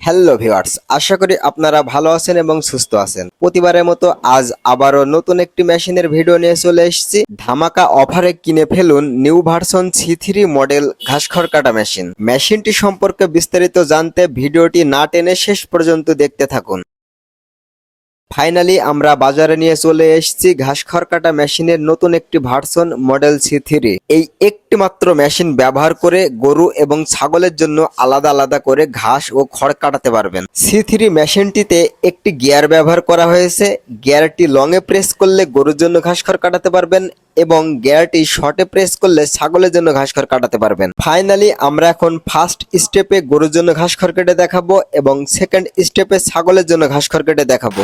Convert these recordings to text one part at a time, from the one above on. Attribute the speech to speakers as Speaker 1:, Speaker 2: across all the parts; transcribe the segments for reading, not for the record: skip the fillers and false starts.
Speaker 1: Hello viewers, আশা করি আপনারা ভালো আছেন এবং সুস্থ আছেন। প্রতিবারের মতো আজ আবারও নতুন একটি মেশিনের ভিডিও নিয়ে চলে এসেছি। ধামাকা অফারে কিনে ফেলুন নিউ ভার্সন C3 মডেল ঘাস খড় কাটা মেশিন। মেশিনটি সম্পর্কে বিস্তারিত জানতে ভিডিওটি না টেনে শেষ পর্যন্ত দেখতে থাকুন। ফাইনালি আমরা বাজারে নিয়ে চলে এসেছি ঘাস খড় কাটা মেশিনের নতুন একটি ভার্সন মডেল C3। এই একটি মাত্র মেশিন ব্যবহার করে গরু এবং ছাগলের জন্য আলাদা আলাদা করে ঘাস ও খড় কাটাতে পারবেন। C3 মেশিনটিতে একটি গিয়ার ব্যবহার করা হয়েছে। গিয়ারটি লং এ প্রেস করলে গরুর জন্য ঘাস খড় কাটাতে পারবেন এবং গিয়ারটি শর্টে প্রেস করলে ছাগলের জন্য ঘাস খড় কাটাতে পারবেন। ফাইনালি আমরা এখন ফার্স্ট স্টেপে গরুর জন্য ঘাস খড় কেটে দেখাবো এবং সেকেন্ড স্টেপে ছাগলের জন্য ঘাস খড় কেটে দেখাবো।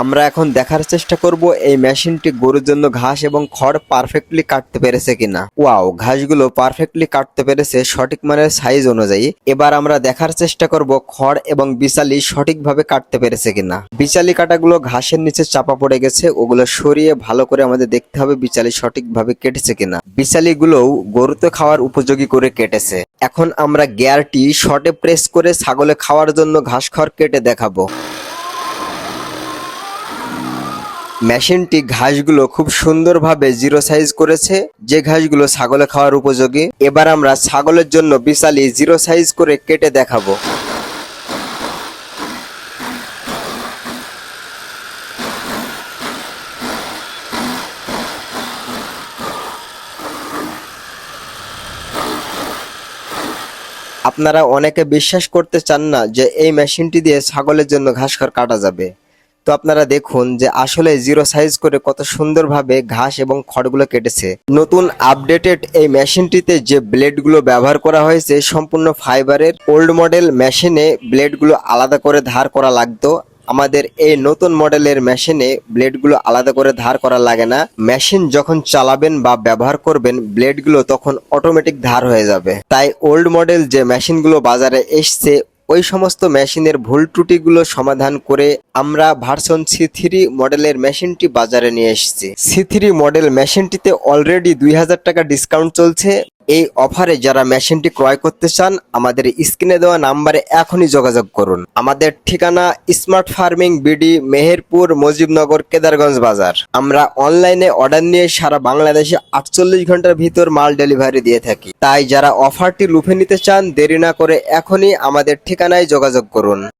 Speaker 1: আমরা এখন দেখার চেষ্টা করব এই মেশিনটি গরুর জন্য ঘাস এবং খড় পারফেক্টলি কাটতে পেরেছে কিনা। ওয়াও, ঘাসগুলো পারফেক্টলি কাটতে পেরেছে সঠিক মানের সাইজ অনুযায়ী। এবার আমরা দেখার চেষ্টা করব খড় এবং বিচালি সঠিকভাবে কাটতে পেরেছে কিনা। বিচালি কাটাগুলো ঘাসের নিচে চাপা পড়ে গেছে, ওগুলো সরিয়ে ভালো করে আমাদের দেখতে হবে বিচালি সঠিকভাবে কেটেছে কিনা। বিচালিগুলোও গরুতে খাওয়ার উপযোগী করে কেটেছে। এখন আমরা গিয়ারটি শর্টে প্রেস করে ছাগলে খাওয়ার জন্য ঘাস খড় কেটে দেখাবো। মেশিনটি ঘাসগুলো খুব সুন্দরভাবে জিরো সাইজ করেছে, যে ঘাসগুলো ছাগলে খাওয়ার উপযোগী। এবার আমরা ছাগলের জন্য বিচালি জিরো সাইজ করে কেটে দেখাবো। আপনারা অনেকে বিশ্বাস করতে চান না যে এই মেশিনটি দিয়ে ছাগলের জন্য ঘাস খড় কাটা যাবে। তো আপনারা দেখুন যে আসলে জিরো সাইজ করে কত সুন্দরভাবে ঘাস এবং খড়গুলো কেটেছে। নতুন আপডেটেড এই মেশিনটিতে যে ব্লেডগুলো ব্যবহার করা হয়েছে সম্পূর্ণ ফাইবারের। ওল্ড মডেল মেশিনে ব্লেডগুলো আলাদা করে ধার করা লাগতো। আমাদের এই নতুন মডেলের মেশিনে ব্লেডগুলো আলাদা করে ধার করা লাগে না। মেশিন যখন চালাবেন বা ব্যবহার করবেন ব্লেডগুলো তখন অটোমেটিক ধার হয়ে যাবে। তাই ওল্ড মডেল যে মেশিনগুলো বাজারে এসছে ওই সমস্ত মেশিনের ভুল ত্রুটিগুলো সমাধান করে আমরা ভার্সন C3 মডেলের মেশিনটি বাজারে নিয়ে এসেছি। C3 মডেল মেশিনটিতে অলরেডি 2000 টাকা ডিসকাউন্ট চলছে। এই অফারে যারা মেশিনটি ক্রয় করতে চান আমাদের স্ক্রিনে দেওয়া নাম্বারে এখনই যোগাযোগ করুন। আমাদের ঠিকানা smart farming BD, Meherpur, Mujibnagar, Kedarganj Bazar. আমরা অনলাইনে অর্ডার নিয়ে সারা বাংলাদেশে 48 ঘন্টার ভিতর মাল ডেলিভারি দিয়ে থাকি। তাই যারা অফারটি লুফে নিতে চান দেরি না করে এখনই আমাদের ঠিকানায় যোগাযোগ করুন।